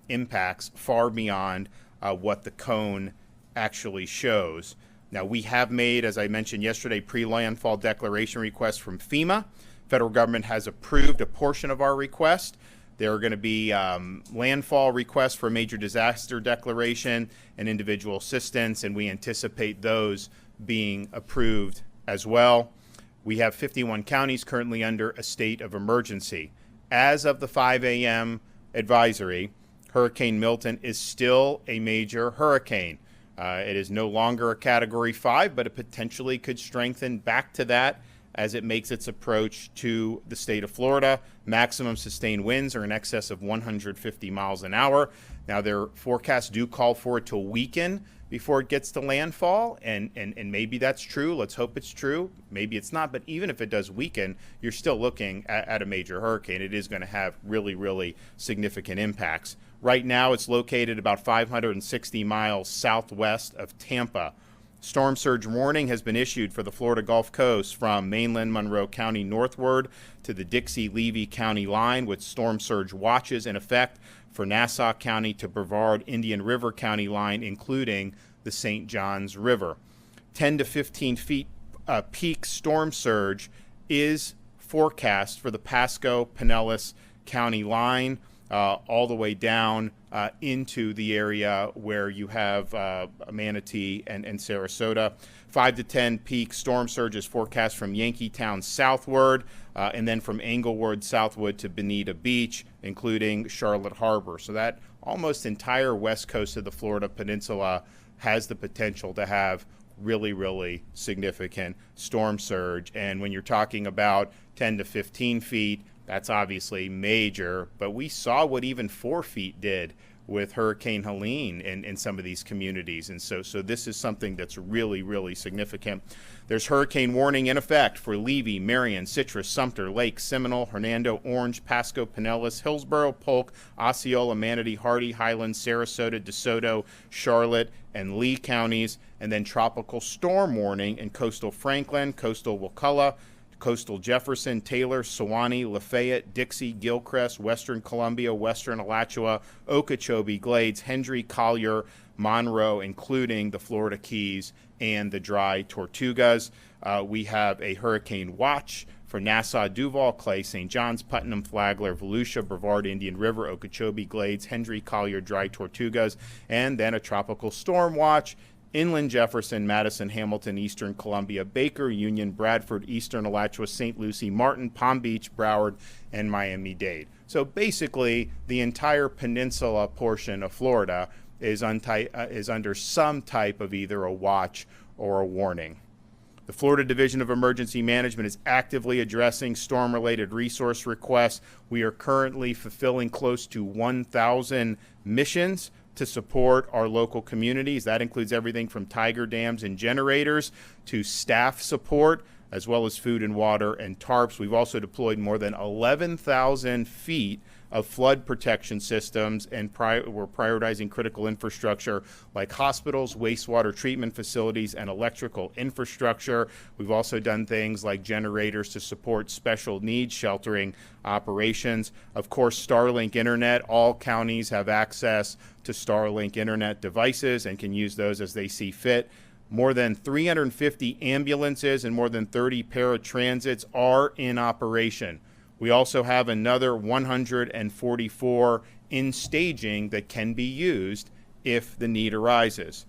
impacts far beyond what the cone actually shows. Now, we have made, as I mentioned yesterday, pre-landfall declaration requests from FEMA. Federal government has approved a portion of our request. There are going to be landfall requests for major disaster declaration and individual assistance, and we anticipate those being approved as well. We have 51 counties currently under a state of emergency. As of the 5 a.m. advisory, Hurricane Milton is still a major hurricane. It is no longer a Category 5, but it potentially could strengthen back to that as it makes its approach to the state of Florida. Maximum sustained winds are in excess of 150 miles an hour. Now, their forecasts do call for it to weaken before it gets to landfall, and maybe that's true. Let's hope it's true. Maybe it's not, but even if it does weaken, you're still looking at a major hurricane. It is going to have really, really significant impacts. Right now, it's located about 560 miles southwest of Tampa. Storm surge warning has been issued for the Florida Gulf Coast from mainland Monroe County northward to the Dixie-Levy County line, with storm surge watches in effect for Nassau County to Brevard Indian River County line, including the St. Johns River. 10 to 15 feet peak storm surge is forecast for the Pasco-Pinellas County line, all the way down into the area where you have Manatee and Sarasota. 5 to 10 peak storm surge is forecast from Yankeetown southward, and then from Englewood southward to Bonita Beach, including Charlotte Harbor. So that almost entire west coast of the Florida Peninsula has the potential to have really, really significant storm surge. And when you're talking about 10 to 15 feet, that's obviously major, but we saw what even 4 feet did with Hurricane Helene in some of these communities. And so this is something that's really, really significant. There's hurricane warning in effect for Levy, Marion, Citrus, Sumter, Lake, Seminole, Hernando, Orange, Pasco, Pinellas, Hillsborough, Polk, Osceola, Manatee, Hardy, Highlands, Sarasota, DeSoto, Charlotte, and Lee counties. And then tropical storm warning in coastal Franklin, coastal Wakulla, coastal Jefferson, Taylor, Sewanee, Lafayette, Dixie, Gilchrist, Western Columbia, Western Alachua, Okeechobee, Glades, Hendry, Collier, Monroe, including the Florida Keys and the Dry Tortugas. We have a hurricane watch for Nassau, Duval, Clay, St. John's, Putnam, Flagler, Volusia, Brevard, Indian River, Okeechobee, Glades, Hendry, Collier, Dry Tortugas, and then a tropical storm watch inland Jefferson, Madison, Hamilton, Eastern Columbia, Baker, Union, Bradford, Eastern Alachua, St. Lucie, Martin, Palm Beach, Broward, and Miami-Dade. So basically, the entire peninsula portion of Florida is under some type of either a watch or a warning. The Florida Division of Emergency Management is actively addressing storm-related resource requests. We are currently fulfilling close to 1,000 missions to support our local communities. That includes everything from tiger dams and generators to staff support, as well as food and water and tarps. We've also deployed more than 11,000 feet of flood protection systems, and we're prioritizing critical infrastructure like hospitals, wastewater treatment facilities, and electrical infrastructure. We've also done things like generators to support special needs sheltering operations. Of course, Starlink Internet. All counties have access to Starlink Internet devices and can use those as they see fit. More than 350 ambulances and more than 30 paratransits are in operation. We also have another 144 in staging that can be used if the need arises.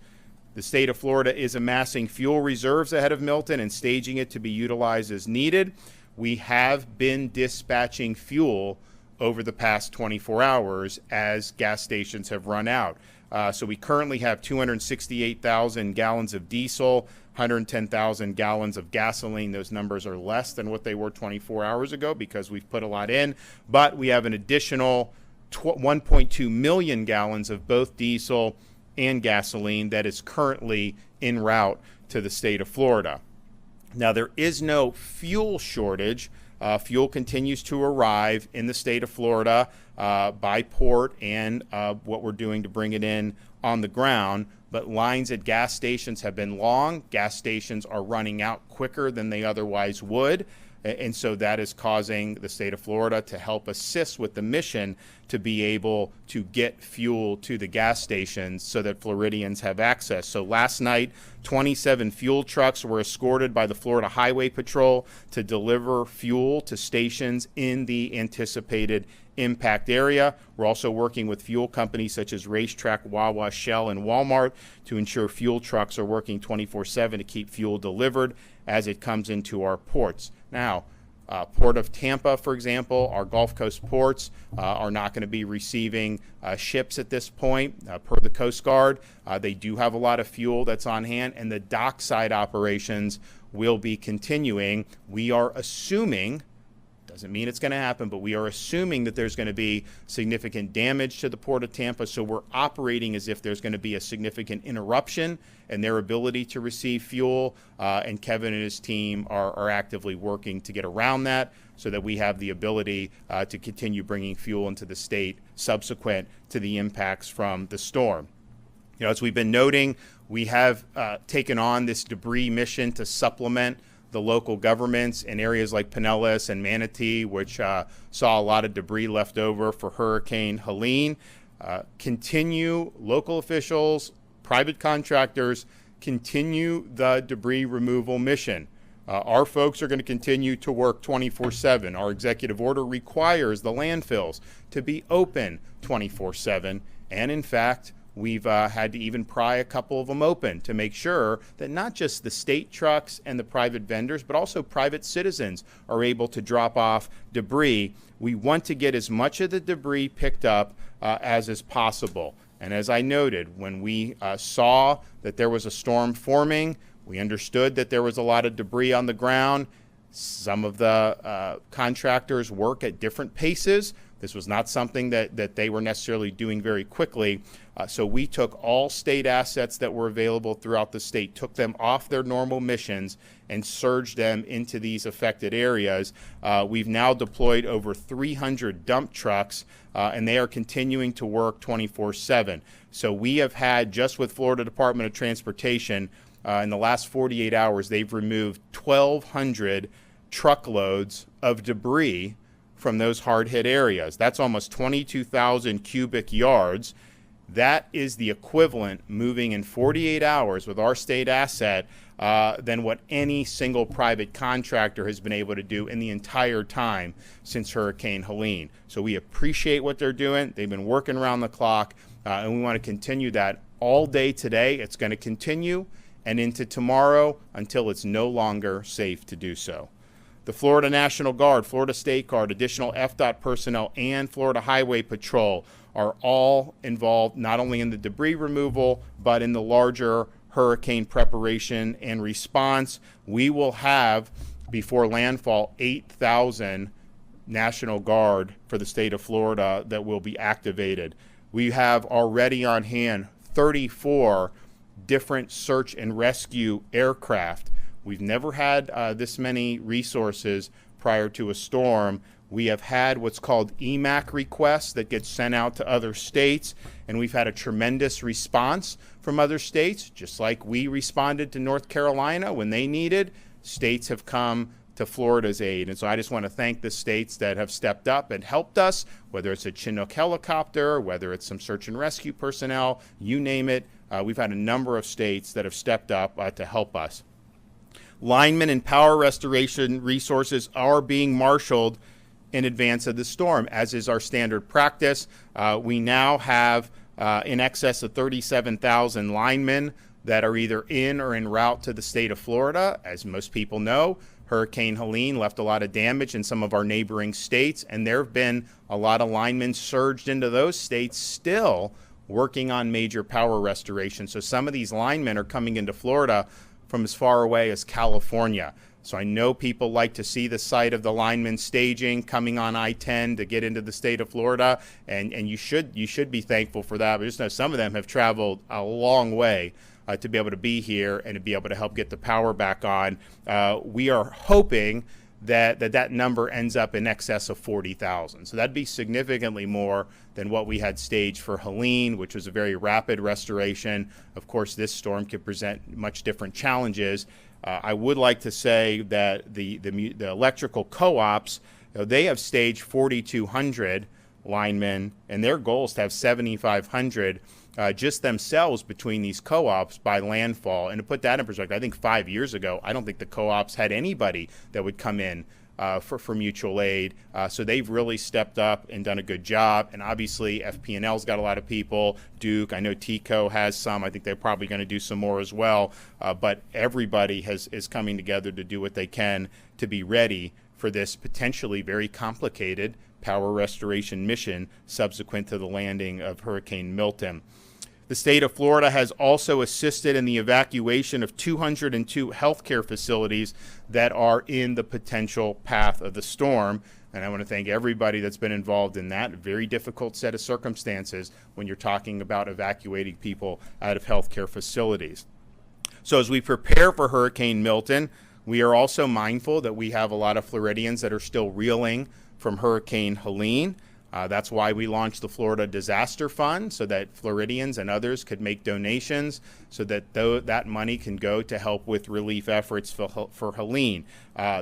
The state of Florida is amassing fuel reserves ahead of Milton and staging it to be utilized as needed. We have been dispatching fuel over the past 24 hours as gas stations have run out. So we currently have 268,000 gallons of diesel, 110,000 gallons of gasoline. Those numbers are less than what they were 24 hours ago because we've put a lot in. But we have an additional 1.2 million gallons of both diesel and gasoline that is currently en route to the state of Florida. Now, there is no fuel shortage. Fuel continues to arrive in the state of Florida by port and what we're doing to bring it in on the ground. But lines at gas stations have been long. Gas stations are running out quicker than they otherwise would. And so that is causing the state of Florida to help assist with the mission to be able to get fuel to the gas stations so that Floridians have access. So last night, 27 fuel trucks were escorted by the Florida Highway Patrol to deliver fuel to stations in the anticipated impact area. We're also working with fuel companies such as Racetrack, Wawa, Shell, and Walmart to ensure fuel trucks are working 24/7 to keep fuel delivered as it comes into our ports. Now, Port of Tampa, for example, our Gulf Coast ports are not going to be receiving ships at this point per the Coast Guard. They do have a lot of fuel that's on hand, and the dockside operations will be continuing. We are assuming, doesn't mean it's going to happen, but we are assuming that there's going to be significant damage to the Port of Tampa, so we're operating as if there's going to be a significant interruption in their ability to receive fuel, and Kevin and his team are actively working to get around that so that we have the ability to continue bringing fuel into the state subsequent to the impacts from the storm. You know, as we've been noting, we have taken on this debris mission to supplement the local governments in areas like Pinellas and Manatee, which saw a lot of debris left over for Hurricane Helene. Continue, local officials, private contractors, continue the debris removal mission. Our folks are going to continue to work 24/7. Our executive order requires the landfills to be open 24/7. And in fact, we've had to even pry a couple of them open to make sure that not just the state trucks and the private vendors, but also private citizens are able to drop off debris. We want to get as much of the debris picked up as is possible. And as I noted, when we saw that there was a storm forming, we understood that there was a lot of debris on the ground. Some of the contractors work at different paces. This was not something that they were necessarily doing very quickly. So we took all state assets that were available throughout the state, took them off their normal missions, and surged them into these affected areas. We've now deployed over 300 dump trucks, and they are continuing to work 24/7. So we have had, just with Florida Department of Transportation, in the last 48 hours, they've removed 1,200 truckloads of debris from those hard-hit areas. That's almost 22,000 cubic yards. That is the equivalent, moving in 48 hours with our state asset, than what any single private contractor has been able to do in the entire time since Hurricane Helene. So we appreciate what they're doing. They've been working around the clock, and we want to continue that all day today. It's going to continue and into tomorrow until it's no longer safe to do so. The Florida National Guard, Florida State Guard, additional FDOT personnel, and Florida Highway Patrol are all involved not only in the debris removal, but in the larger hurricane preparation and response. We will have, before landfall, 8,000 National Guard for the state of Florida that will be activated. We have already on hand 34 different search and rescue aircraft. We've never had this many resources prior to a storm. We have had what's called EMAC requests that get sent out to other states, and we've had a tremendous response from other states. Just like we responded to North Carolina when they needed, states have come to Florida's aid. And so I just want to thank the states that have stepped up and helped us, whether it's a Chinook helicopter, whether it's some search and rescue personnel, you name it. We've had a number of states that have stepped up to help us. Linemen and power restoration resources are being marshaled in advance of the storm, as is our standard practice. We now have in excess of 37,000 linemen that are either in or en route to the state of Florida. As most people know, Hurricane Helene left a lot of damage in some of our neighboring states, and there have been a lot of linemen surged into those states still working on major power restoration. So some of these linemen are coming into Florida from as far away as California. So I know people like to see the site of the linemen staging coming on I-10 to get into the state of Florida, and you should be thankful for that. But just know some of them have traveled a long way to be able to be here and to be able to help get the power back on. We are hoping that number ends up in excess of 40,000. So that'd be significantly more than what we had staged for Helene, which was a very rapid restoration. Of course, this storm could present much different challenges. I would like to say that the electrical co-ops, they have staged 4,200 linemen, and their goal is to have 7,500 just themselves between these co-ops by landfall. And to put that in perspective, I think 5 years ago, I don't think the co-ops had anybody that would come in for mutual aid. So they've really stepped up and done a good job. And obviously, FP&L's got a lot of people. Duke, I know TCO has some. I think they're probably going to do some more as well. But everybody is coming together to do what they can to be ready for this potentially very complicated power restoration mission subsequent to the landing of Hurricane Milton. The state of Florida has also assisted in the evacuation of 202 healthcare facilities that are in the potential path of the storm. And I want to thank everybody that's been involved in that. A very difficult set of circumstances when you're talking about evacuating people out of healthcare facilities. So as we prepare for Hurricane Milton, we are also mindful that we have a lot of Floridians that are still reeling from Hurricane Helene. That's why we launched the Florida Disaster Fund, so that Floridians and others could make donations so that that money can go to help with relief efforts for Helene.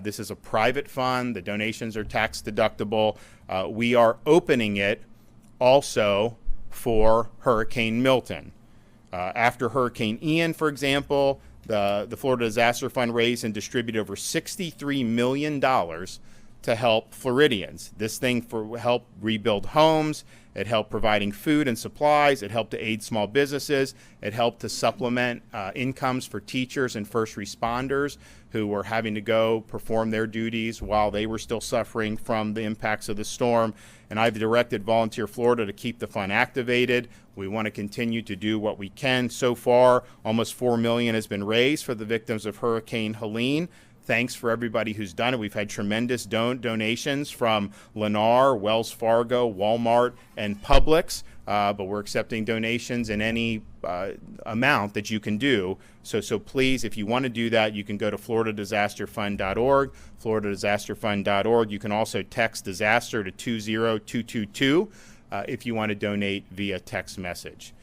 This is a private fund. The donations are tax deductible. We are opening it also for Hurricane Milton. After Hurricane Ian, for example, the Florida Disaster Fund raised and distributed over $63 million to help Floridians. This thing helped rebuild homes. It helped providing food and supplies. It helped to aid small businesses. It helped to supplement incomes for teachers and first responders who were having to go perform their duties while they were still suffering from the impacts of the storm. And I've directed Volunteer Florida to keep the fund activated. We want to continue to do what we can. So far, almost $4 million has been raised for the victims of Hurricane Helene. Thanks for everybody who's done it. We've had tremendous donations from Lennar, Wells Fargo, Walmart, and Publix, but we're accepting donations in any amount that you can do. So please, if you want to do that, you can go to floridadisasterfund.org, floridadisasterfund.org. You can also text disaster to 20222 if you want to donate via text message.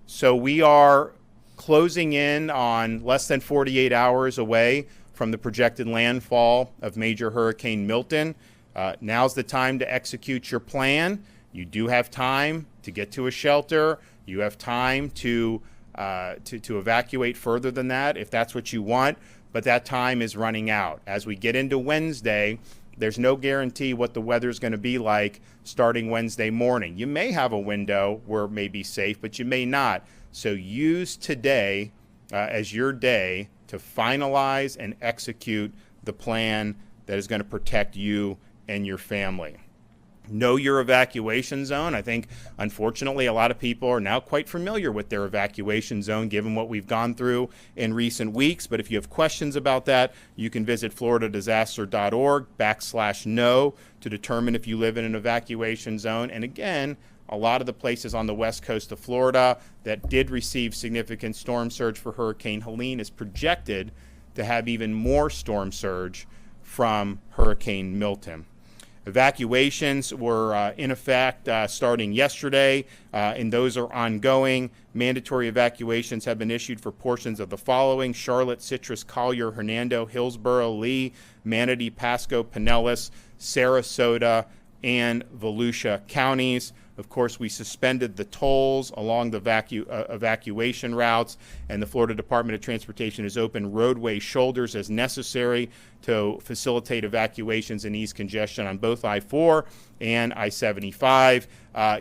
So we are closing in on less than 48 hours away from the projected landfall of major Hurricane Milton. Now's the time to execute your plan. You do have time to get to a shelter. You have time to evacuate further than that if that's what you want, but that time is running out. As we get into Wednesday, there's no guarantee what the weather's going to be like starting Wednesday morning. You may have a window where it may be safe, but you may not. So use today as your day to finalize and execute the plan that is going to protect you and your family. Know your evacuation zone. I think, unfortunately, a lot of people are now quite familiar with their evacuation zone, given what we've gone through in recent weeks. But if you have questions about that, you can visit floridadisaster.org/know to determine if you live in an evacuation zone. And again, a lot of the places on the west coast of Florida that did receive significant storm surge for Hurricane Helene is projected to have even more storm surge from Hurricane Milton. Evacuations were in effect starting yesterday, and those are ongoing. Mandatory evacuations have been issued for portions of the following: Charlotte, Citrus, Collier, Hernando, Hillsborough, Lee, Manatee, Pasco, Pinellas, Sarasota, and Volusia counties. Of course, we suspended the tolls along the evacuation routes, and the Florida Department of Transportation has opened roadway shoulders as necessary to facilitate evacuations and ease congestion on both I-4 and I-75.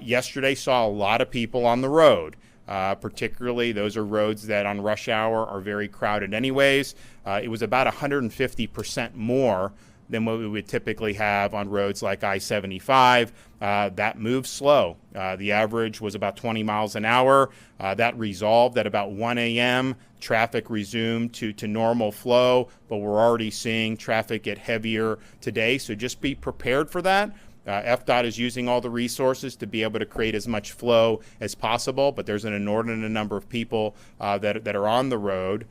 Yesterday saw a lot of people on the road. Particularly, those are roads that on rush hour are very crowded anyways. It was about 150% more than what we would typically have on roads like I-75. That moves slow. The average was about 20 miles an hour. That resolved at about 1 a.m. Traffic resumed to normal flow, but we're already seeing traffic get heavier today, so just be prepared for that. FDOT is using all the resources to be able to create as much flow as possible, but there's an inordinate number of people that are on the road,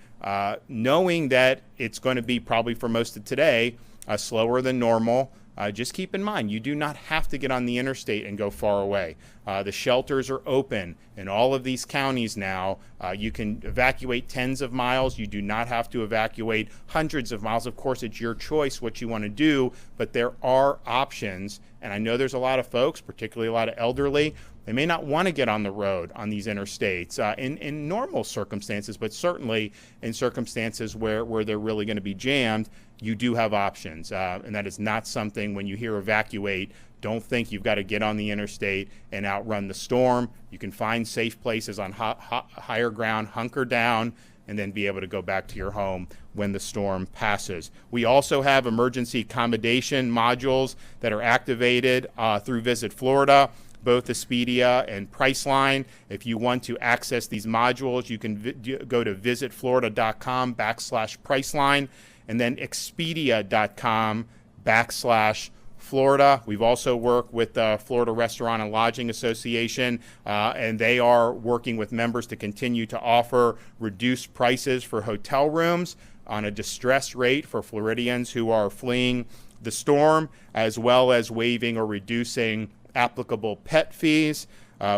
knowing that it's going to be probably for most of today slower than normal. just keep in mind, you do not have to get on the interstate and go far away. The shelters are open in all of these counties now. You can evacuate tens of miles. You do not have to evacuate hundreds of miles. Of course, it's your choice what you want to do, but there are options. And I know there's a lot of folks, particularly a lot of elderly, they may not want to get on the road on these interstates in normal circumstances, but certainly in circumstances where they're really going to be jammed, you do have options. And that is not something, when you hear evacuate, don't think you've got to get on the interstate and outrun the storm. You can find safe places on higher ground, hunker down, and then be able to go back to your home when the storm passes. We also have emergency accommodation modules that are activated through Visit Florida, both Expedia and Priceline. If you want to access these modules, you can go to visitflorida.com/Priceline and then Expedia.com/Florida. We've also worked with the Florida Restaurant and Lodging Association, and they are working with members to continue to offer reduced prices for hotel rooms on a distress rate for Floridians who are fleeing the storm, as well as waiving or reducing applicable pet fees.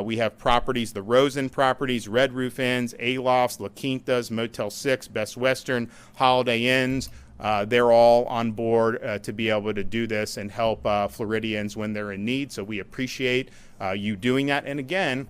We have properties, the Rosen properties, Red Roof Inns, A-Lofts, La Quintas, Motel 6, Best Western, Holiday Inns. They're all on board to be able to do this and help Floridians when they're in need. So we appreciate you doing that. And again,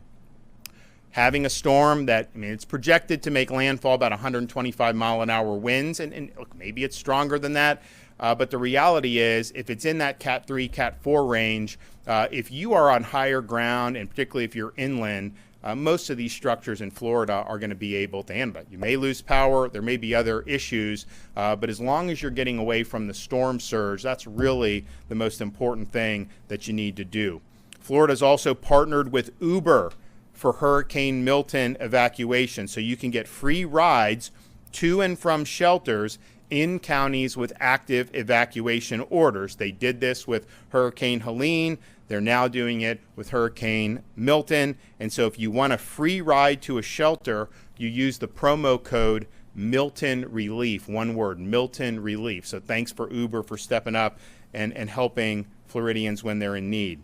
having a storm that, it's projected to make landfall about 125 mile an hour winds, and look, maybe it's stronger than that. But the reality is, if it's in that Cat 3, Cat 4 range, if you are on higher ground, and particularly if you're inland, most of these structures in Florida are going to be able to handle it. You may lose power, there may be other issues, but as long as you're getting away from the storm surge, that's really the most important thing that you need to do. Florida's also partnered with Uber for Hurricane Milton evacuation, so you can get free rides to and from shelters in counties with active evacuation orders. They did this with Hurricane Helene. They're now doing it with Hurricane Milton. And so if you want a free ride to a shelter, you use the promo code Milton Relief, one word, Milton Relief. So thanks for Uber for stepping up and helping Floridians when they're in need.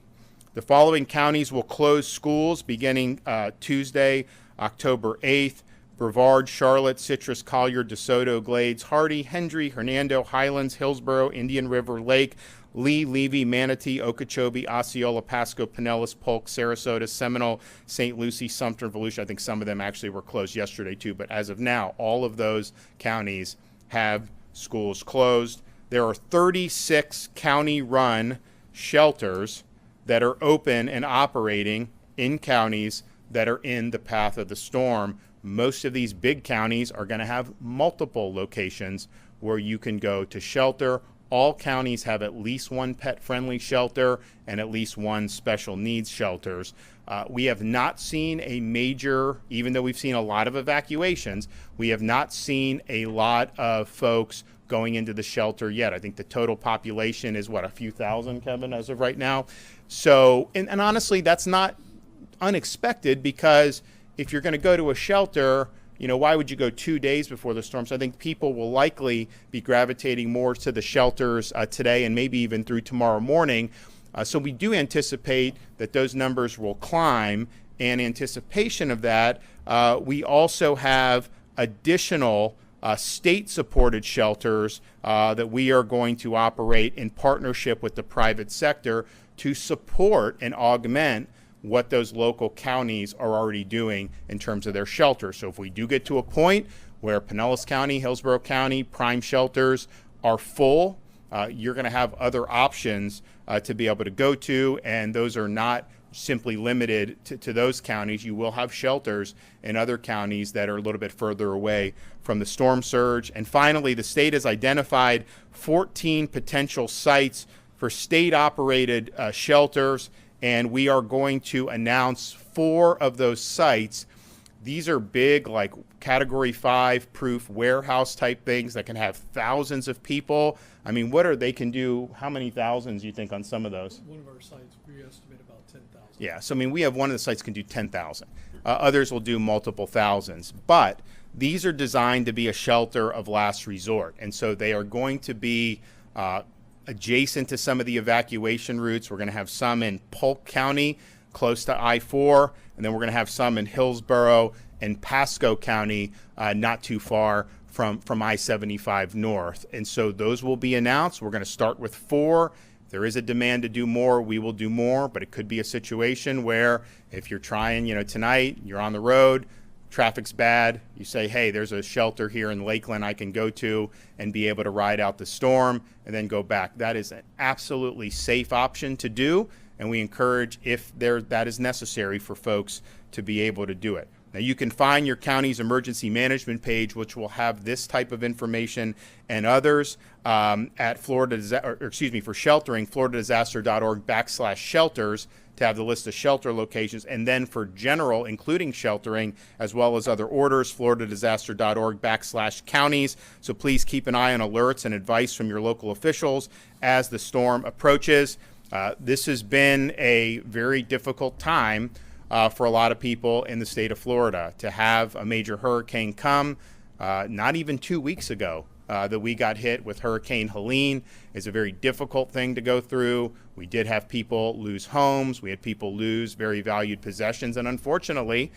The following counties will close schools beginning Tuesday, October 8th. Brevard, Charlotte, Citrus, Collier, DeSoto, Glades, Hardy, Hendry, Hernando, Highlands, Hillsborough, Indian River, Lake, Lee, Levy, Manatee, Okeechobee, Osceola, Pasco, Pinellas, Polk, Sarasota, Seminole, St. Lucie, Sumter, Volusia. I think some of them actually were closed yesterday too, but as of now, all of those counties have schools closed. There are 36 county-run shelters that are open and operating in counties that are in the path of the storm. Most of these big counties are going to have multiple locations where you can go to shelter. All counties have at least one pet-friendly shelter and at least one special needs shelters. We have not seen a major, even though we've seen a lot of evacuations, we have not seen a lot of folks going into the shelter yet. I think the total population is, a few thousand, Kevin, as of right now. So, and honestly, that's not unexpected, because if you're going to go to a shelter, why would you go 2 days before the storm? So I think people will likely be gravitating more to the shelters today and maybe even through tomorrow morning. So we do anticipate that those numbers will climb. In anticipation of that, we also have additional state-supported shelters that we are going to operate in partnership with the private sector to support and augment what those local counties are already doing in terms of their shelters. So if we do get to a point where Pinellas County, Hillsborough County, prime shelters are full, you're going to have other options to be able to go to, and those are not simply limited to those counties. You will have shelters in other counties that are a little bit further away from the storm surge. And finally, the state has identified 14 potential sites for state-operated shelters, and we are going to announce 4 of those sites. These are big, like Category 5 proof warehouse type things that can have thousands of people. They can do, how many thousands you think on some of those? One of our sites, we estimate about 10,000. Yeah, so we have one of the sites can do 10,000. Others will do multiple thousands. But these are designed to be a shelter of last resort. And so they are going to be adjacent to some of the evacuation routes. We're going to have some in Polk County, close to I-4, and then we're going to have some in Hillsborough and Pasco County, not too far from I-75 north. And so those will be announced. We're going to start with 4. If there is a demand to do more, we will do more, but it could be a situation where if you're trying, tonight, you're on the road, traffic's bad, you say, hey, there's a shelter here in Lakeland I can go to and be able to ride out the storm and then go back. That is an absolutely safe option to do, and we encourage, if that is necessary, for folks to be able to do it. Now, you can find your county's emergency management page, which will have this type of information and others at for sheltering, floridadisaster.org/shelters to have the list of shelter locations. And then for general, including sheltering, as well as other orders, floridadisaster.org/counties. So please keep an eye on alerts and advice from your local officials as the storm approaches. This has been a very difficult time for a lot of people in the state of Florida to have a major hurricane come. Not even 2 weeks ago that we got hit with Hurricane Helene. Is a very difficult thing to go through. We did have people lose homes. We had people lose very valued possessions. And unfortunately,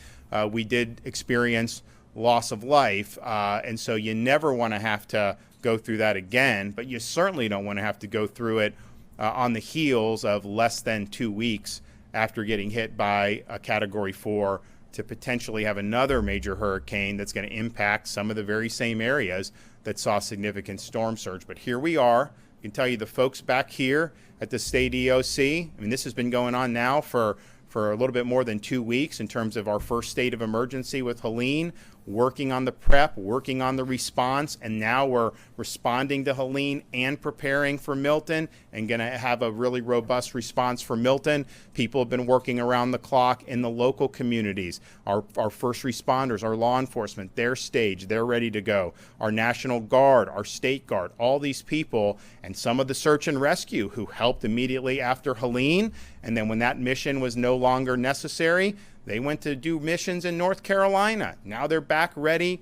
we did experience loss of life. And so you never want to have to go through that again, but you certainly don't want to have to go through it on the heels of less than 2 weeks after getting hit by a Category 4 to potentially have another major hurricane that's going to impact some of the very same areas that saw significant storm surge. But here we are. I can tell you the folks back here at the state EOC, I mean, this has been going on now for a little bit more than 2 weeks in terms of our first state of emergency with Helene, working on the prep, working on the response, and now we're responding to Helene and preparing for Milton and going to have a really robust response for Milton. People have been working around the clock in the local communities. Our first responders, our law enforcement, they're staged, they're ready to go. Our National Guard, our State Guard, all these people, and some of the search and rescue who helped immediately after Helene, and then when that mission was no longer necessary, they went to do missions in North Carolina. Now they're back ready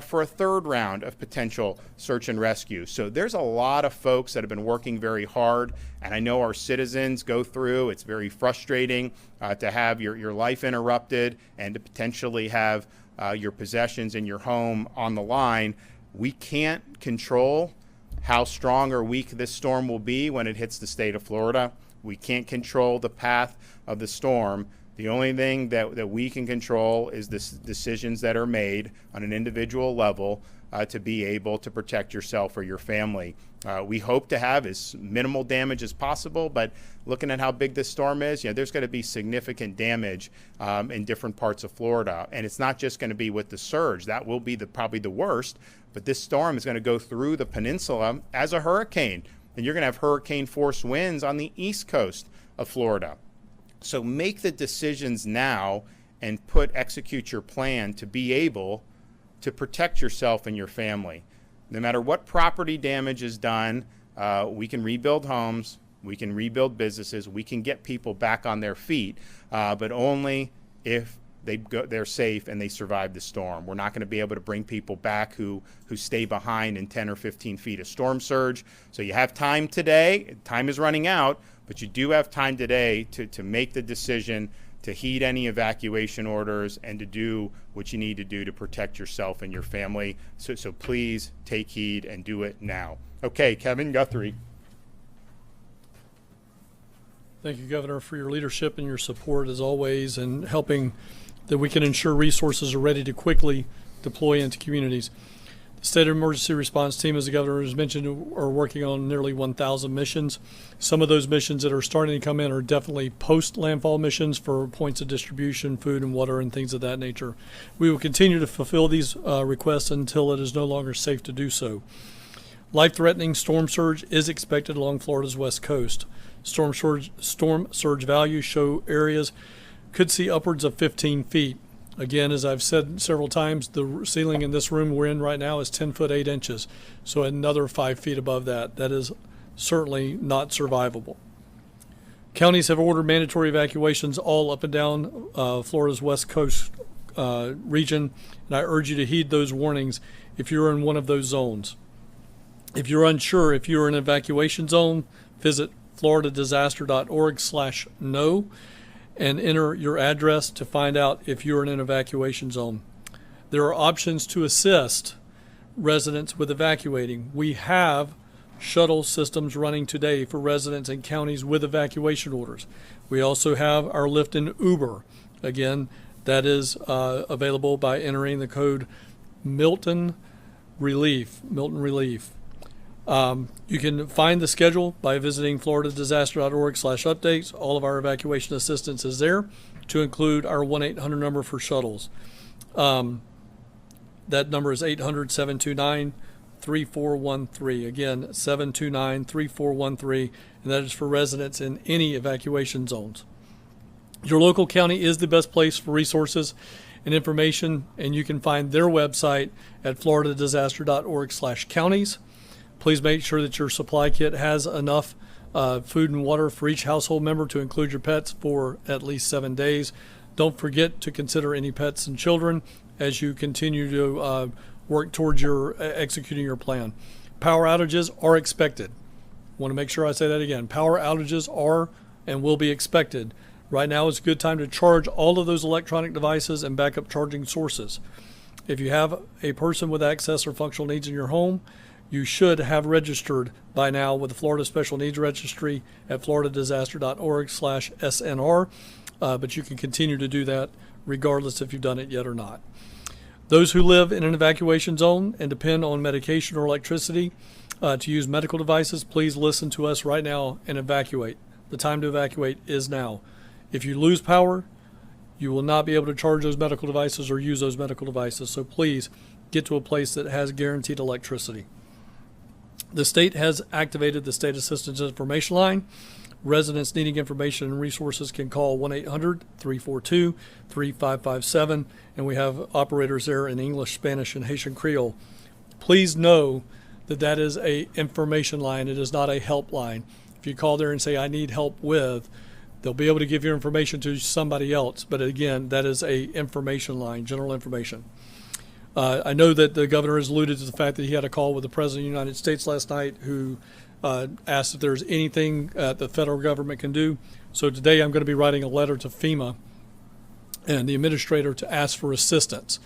for a third round of potential search and rescue. So there's a lot of folks that have been working very hard, and I know our citizens go through. It's very frustrating to have your life interrupted and to potentially have your possessions in your home on the line. We can't control how strong or weak this storm will be when it hits the state of Florida. We can't control the path of the storm. The only thing that we can control is the decisions that are made on an individual level to be able to protect yourself or your family. We hope to have as minimal damage as possible, but looking at how big this storm is, there's going to be significant damage in different parts of Florida. And it's not just going to be with the surge. That will be probably the worst, but this storm is going to go through the peninsula as a hurricane. And you're going to have hurricane force winds on the east coast of Florida. So make the decisions now and execute your plan to be able to protect yourself and your family. No matter what property damage is done, we can rebuild homes, we can rebuild businesses, we can get people back on their feet, but only if they're safe and they survive the storm. We're not going to be able to bring people back who stay behind in 10 or 15 feet of storm surge. So you have time today. Time is running out, but you do have time today to make the decision to heed any evacuation orders and to do what you need to do to protect yourself and your family. So please take heed and do it now. Okay, Kevin Guthrie. Thank you, Governor, for your leadership and your support as always, and helping that we can ensure resources are ready to quickly deploy into communities. The State Emergency Response Team, as the Governor has mentioned, are working on nearly 1,000 missions. Some of those missions that are starting to come in are definitely post-landfall missions for points of distribution, food and water, and things of that nature. We will continue to fulfill these requests until it is no longer safe to do so. Life-threatening storm surge is expected along Florida's west coast. Storm surge values show areas could see upwards of 15 feet. Again, as I've said several times, the ceiling in this room we're in right now is 10 foot 8 inches. So another 5 feet above that. That is certainly not survivable. Counties have ordered mandatory evacuations all up and down Florida's west coast region, and I urge you to heed those warnings if you're in one of those zones. If you're unsure if you're in an evacuation zone, visit floridadisaster.org/know and enter your address to find out if you're in an evacuation zone. There are options to assist residents with evacuating. We have shuttle systems running today for residents in counties with evacuation orders. We also have our Lyft and Uber. Again, that is available by entering the code Milton Relief. You can find the schedule by visiting floridadisaster.org/updates. All of our evacuation assistance is there, to include our 1-800 number for shuttles. That number is 800-729-3413. Again, 729-3413, and that is for residents in any evacuation zones. Your local county is the best place for resources and information, and you can find their website at floridadisaster.org/counties. Please make sure that your supply kit has enough food and water for each household member to include your pets for at least 7 days. Don't forget to consider any pets and children as you continue to work towards your executing your plan. Power outages are expected. Want to make sure I say that again. Power outages are and will be expected. Right now is a good time to charge all of those electronic devices and backup charging sources. If you have a person with access or functional needs in your home, you should have registered by now with the Florida Special Needs Registry at floridadisaster.org/SNR, but you can continue to do that regardless if you've done it yet or not. Those who live in an evacuation zone and depend on medication or electricity to use medical devices, please listen to us right now and evacuate. The time to evacuate is now. If you lose power, you will not be able to charge those medical devices or use those medical devices. So please get to a place that has guaranteed electricity. The state has activated the State Assistance Information Line. Residents needing information and resources can call 1-800-342-3557, and we have operators there in English, Spanish, and Haitian Creole. Please know that that is a information line. It is not a helpline. If you call there and say, I need help with, they'll be able to give your information to somebody else. But again, that is a information line, general information. I know that the governor has alluded to the fact that he had a call with the President of the United States last night, who asked if there's anything the federal government can do. So today I'm going to be writing a letter to FEMA and the administrator to ask for assistance.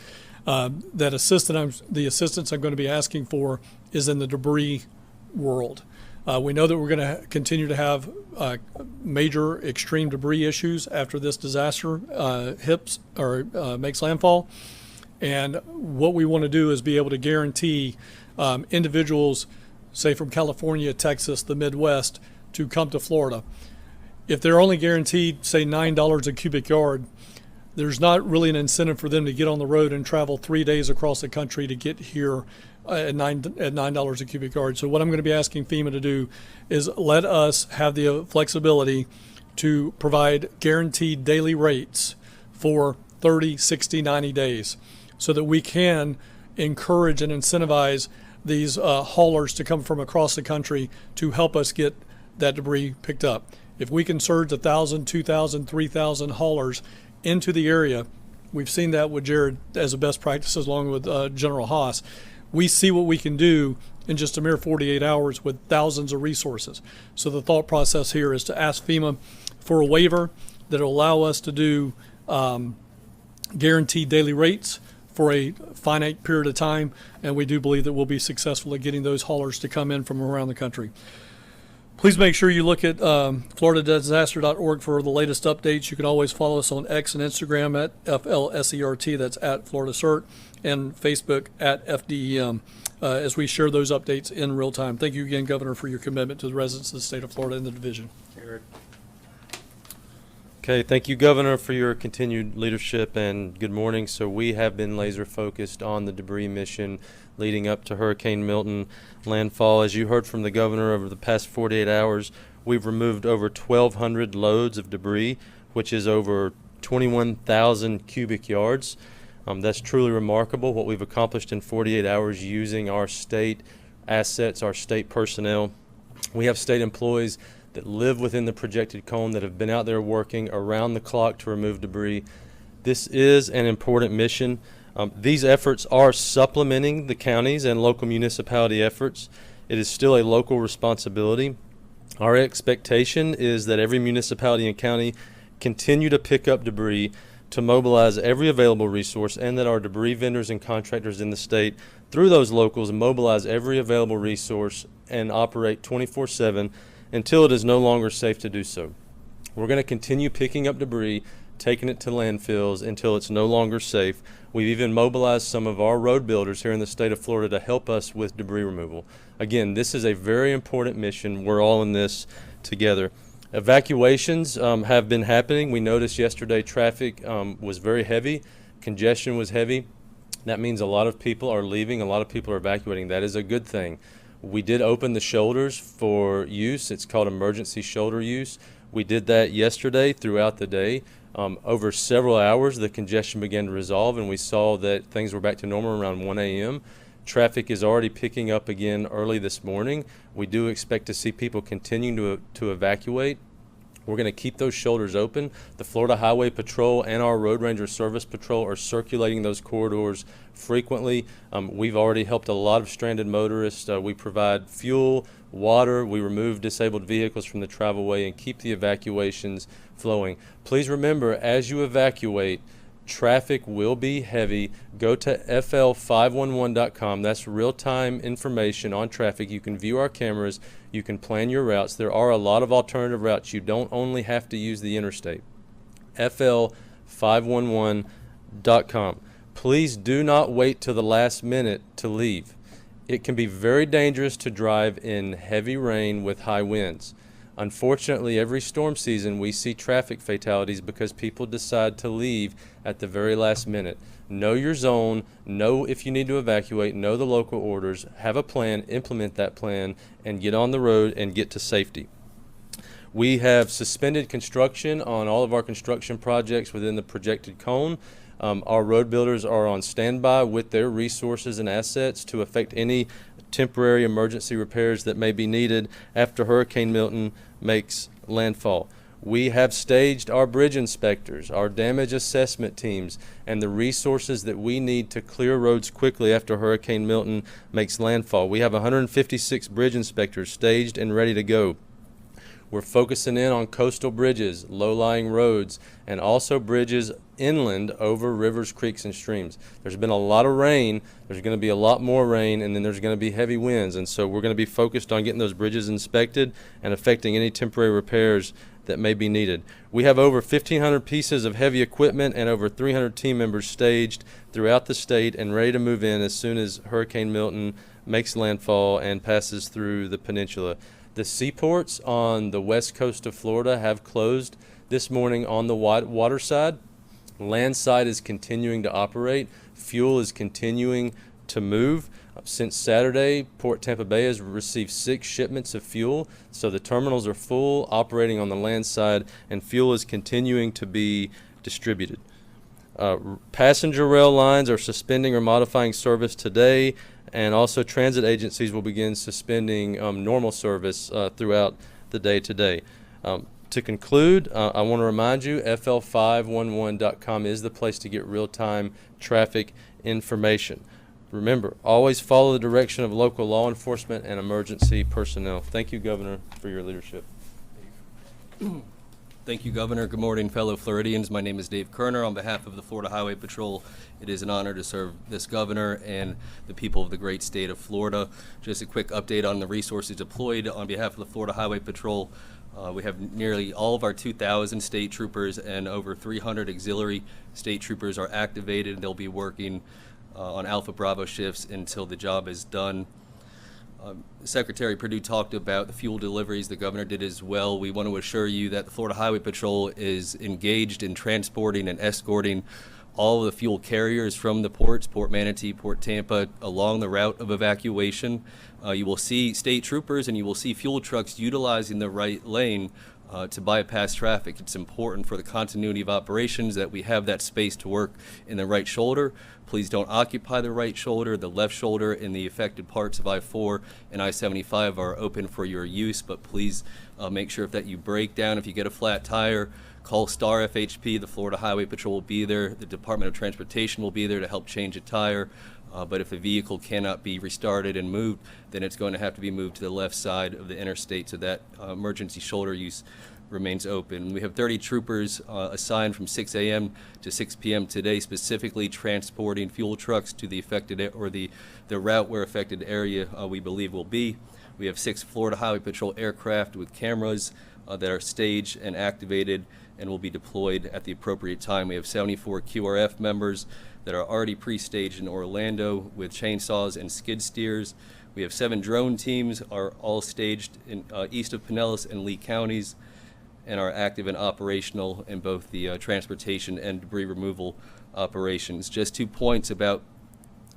The assistance I'm going to be asking for is in the debris world. We know that we're going to continue to have major extreme debris issues after this disaster makes landfall. And what we want to do is be able to guarantee individuals, say from California, Texas, the Midwest, to come to Florida. If they're only guaranteed, say, $9 a cubic yard, there's not really an incentive for them to get on the road and travel 3 days across the country to get here at $9 a cubic yard. So what I'm going to be asking FEMA to do is let us have the flexibility to provide guaranteed daily rates for 30, 60, 90 days so that we can encourage and incentivize these haulers to come from across the country to help us get that debris picked up. If we can surge 1,000, 2,000, 3,000 haulers into the area, we've seen that with Jared as a best practice along with General Haas. We see what we can do in just a mere 48 hours with thousands of resources. So the thought process here is to ask FEMA for a waiver that will allow us to do guaranteed daily rates for a finite period of time, and we do believe that we'll be successful at getting those haulers to come in from around the country. Please make sure you look at floridadisaster.org for the latest updates. You can always follow us on X and Instagram at FLSERT, that's at Florida CERT, and Facebook at FDEM, as we share those updates in real time. Thank you again, Governor, for your commitment to the residents of the state of Florida and the division. Eric. Okay, thank you, Governor, for your continued leadership, and good morning. So we have been laser focused on the debris mission leading up to Hurricane Milton landfall. As you heard from the Governor, over the past 48 hours, we've removed over 1,200 loads of debris, which is over 21,000 cubic yards. That's truly remarkable what we've accomplished in 48 hours using our state assets, our state personnel. We have state employees that live within the projected cone that have been out there working around the clock to remove debris. This is an important mission. These efforts are supplementing the counties and local municipality efforts. It is still a local responsibility. Our expectation is that every municipality and county continue to pick up debris to mobilize every available resource, and that our debris vendors and contractors in the state, through those locals, mobilize every available resource and operate 24/7 until it is no longer safe to do so. We're going to continue picking up debris, taking it to landfills until it's no longer safe. We've even mobilized some of our road builders here in the state of Florida to help us with debris removal. Again, this is a very important mission. We're all in this together. Evacuations have been happening. We noticed yesterday traffic was very heavy. Congestion was heavy. That means a lot of people are leaving. A lot of people are evacuating. That is a good thing. We did open the shoulders for use. It's called emergency shoulder use. We did that yesterday throughout the day. Over several hours, the congestion began to resolve, and we saw that things were back to normal around 1 a.m. Traffic is already picking up again early this morning. We do expect to see people continuing to evacuate. We're going to keep those shoulders open. The Florida Highway Patrol and our Road Ranger Service Patrol are circulating those corridors frequently. We've already helped a lot of stranded motorists. We provide fuel, water. We remove disabled vehicles from the travelway and keep the evacuations flowing. Please remember, as you evacuate, traffic will be heavy. Go to fl511.com. That's real-time information on traffic. You can view our cameras. You can plan your routes. There are a lot of alternative routes. You don't only have to use the interstate. fl511.com. Please do not wait till the last minute to leave. It can be very dangerous to drive in heavy rain with high winds. Unfortunately, every storm season we see traffic fatalities because people decide to leave at the very last minute. Know your zone, know if you need to evacuate, know the local orders, have a plan, implement that plan, and get on the road and get to safety. We have suspended construction on all of our construction projects within the projected cone. Our road builders are on standby with their resources and assets to effect any temporary emergency repairs that may be needed after Hurricane Milton makes landfall. We have staged our bridge inspectors, our damage assessment teams, and the resources that we need to clear roads quickly after Hurricane Milton makes landfall. We have 156 bridge inspectors staged and ready to go. We're focusing in on coastal bridges, low-lying roads, and also bridges inland over rivers, creeks, and streams. There's been a lot of rain. There's going to be a lot more rain, and then there's going to be heavy winds. And so we're going to be focused on getting those bridges inspected and effecting any temporary repairs that may be needed. We have over 1,500 pieces of heavy equipment and over 300 team members staged throughout the state and ready to move in as soon as Hurricane Milton makes landfall and passes through the peninsula. The seaports on the west coast of Florida have closed this morning on the water side. Land side is continuing to operate. Fuel is continuing to move. Since Saturday, Port Tampa Bay has received 6 shipments of fuel, so the terminals are full, operating on the land side, and fuel is continuing to be distributed. Passenger rail lines are suspending or modifying service today, and also transit agencies will begin suspending normal service throughout the day today. To conclude, I want to remind you, fl511.com is the place to get real-time traffic information. Remember, always follow the direction of local law enforcement and emergency personnel. Thank you, Governor, for your leadership. Thank you, Governor. Good morning, fellow Floridians. My name is Dave Kerner. On behalf of the Florida Highway Patrol, it is an honor to serve this governor and the people of the great state of Florida. Just a quick update on the resources deployed on behalf of the Florida Highway Patrol. We have nearly all of our 2,000 state troopers and over 300 auxiliary state troopers are activated. They'll be working on Alpha Bravo shifts until the job is done. Secretary Perdue talked about the fuel deliveries. The governor did as well. We want to assure you that the Florida Highway Patrol is engaged in transporting and escorting all of the fuel carriers from the ports, Port Manatee, Port Tampa, along the route of evacuation. You will see state troopers and you will see fuel trucks utilizing the right lane to bypass traffic. It's important for the continuity of operations that we have that space to work in the right shoulder. Please don't occupy the right shoulder. The left shoulder and the affected parts of I-4 and I-75 are open for your use, but please make sure that you break down if you get a flat tire. call STAR FHP. The Florida Highway Patrol will be there. The Department of Transportation will be there to help change a tire. But if a vehicle cannot be restarted and moved, then it's going to have to be moved to the left side of the interstate so that emergency shoulder use remains open. We have 30 troopers assigned from 6 a.m. to 6 p.m. today, specifically transporting fuel trucks to the affected or the route where affected area we believe will be. We have 6 Florida Highway Patrol aircraft with cameras that are staged and activated and will be deployed at the appropriate time. We have 74 QRF members that are already pre-staged in Orlando with chainsaws and skid steers. We have 7 drone teams are all staged in east of Pinellas and Lee counties and are active and operational in both the transportation and debris removal operations. Just 2 points about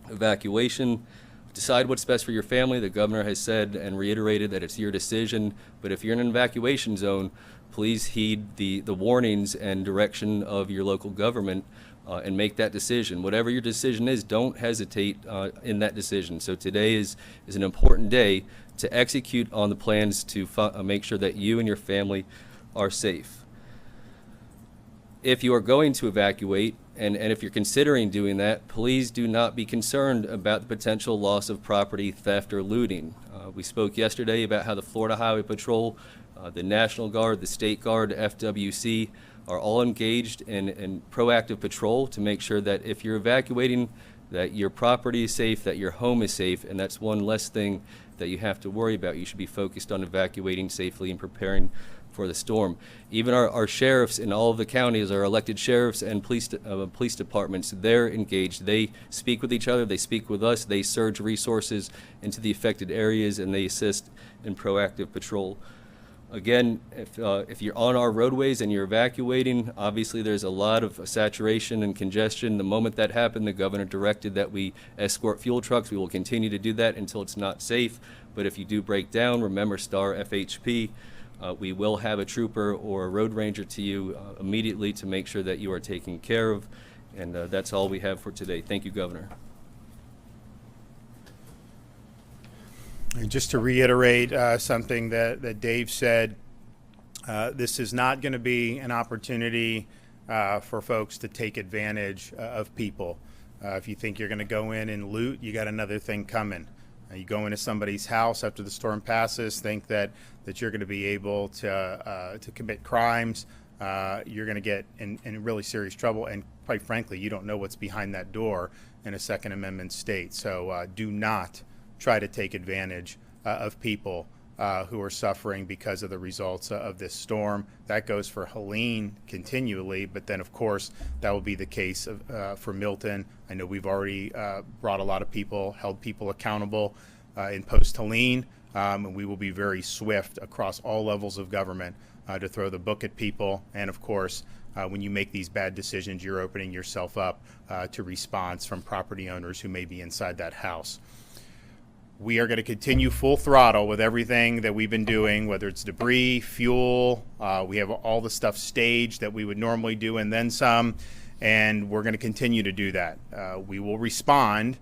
evacuation. Decide what's best for your family. The governor has said and reiterated that it's your decision, but if you're in an evacuation zone, please heed the warnings and direction of your local government and make that decision. Whatever your decision is, don't hesitate in that decision. So today is an important day to execute on the plans to make sure that you and your family are safe. If you are going to evacuate, and if you're considering doing that, please do not be concerned about the potential loss of property, theft, or looting. We spoke yesterday about how the Florida Highway Patrol, the National Guard, the State Guard, FWC, are all engaged in proactive patrol to make sure that if you're evacuating, that your property is safe, that your home is safe, and that's one less thing that you have to worry about. You should be focused on evacuating safely and preparing for the storm. Even our sheriffs in all of the counties, our elected sheriffs and police departments, they're engaged. They speak with each other, they speak with us, they surge resources into the affected areas, and they assist in proactive patrol. Again, if you're on our roadways and you're evacuating, obviously there's a lot of saturation and congestion. The moment that happened, the governor directed that we escort fuel trucks. We will continue to do that until it's not safe. But if you do break down, remember STAR FHP. We will have a trooper or a road ranger to you immediately to make sure that you are taken care of. And that's all we have for today. Thank you, Governor. And just to reiterate something that Dave said, this is not going to be an opportunity for folks to take advantage of people. If you think you're going to go in and loot, you got another thing coming. You go into somebody's house after the storm passes, think that you're going to be able to commit crimes. You're going to get in really serious trouble, and quite frankly, you don't know what's behind that door in a Second Amendment state. So do not try to take advantage of people who are suffering because of the results of this storm. That goes for Helene continually, but then of course that will be the case for Milton. I know we've already brought a lot of people, held people accountable in post-Helene, and we will be very swift across all levels of government to throw the book at people. And of course, when you make these bad decisions, you're opening yourself up to response from property owners who may be inside that house. We are going to continue full throttle with everything that we've been doing, whether it's debris, fuel. We have all the stuff staged that we would normally do and then some, and we're going to continue to do that. We will respond.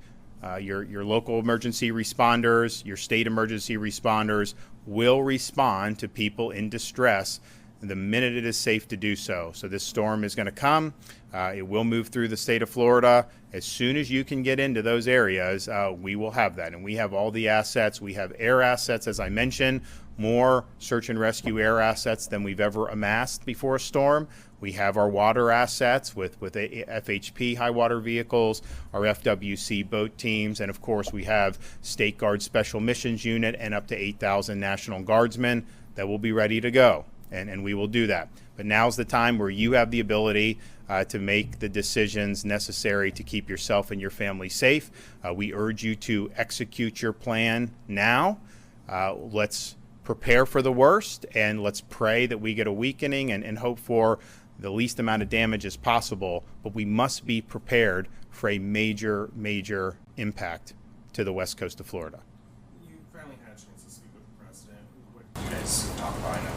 Your local emergency responders, your state emergency responders will respond to people in distress the minute it is safe to do so. So this storm is going to come. It will move through the state of Florida. As soon as you can get into those areas, we will have that. And we have all the assets. We have air assets, as I mentioned, more search and rescue air assets than we've ever amassed before a storm. We have our water assets with FHP high water vehicles, our FWC boat teams, and of course we have State Guard Special Missions Unit and up to 8,000 National Guardsmen that will be ready to go. And we will do that. But now's the time where you have the ability to make the decisions necessary to keep yourself and your family safe. We urge you to execute your plan now. Let's prepare for the worst, and let's pray that we get a weakening and hope for the least amount of damage as possible. But we must be prepared for a major, major impact to the west coast of Florida. You finally had a chance to speak with the president. What did you guys talk about? I know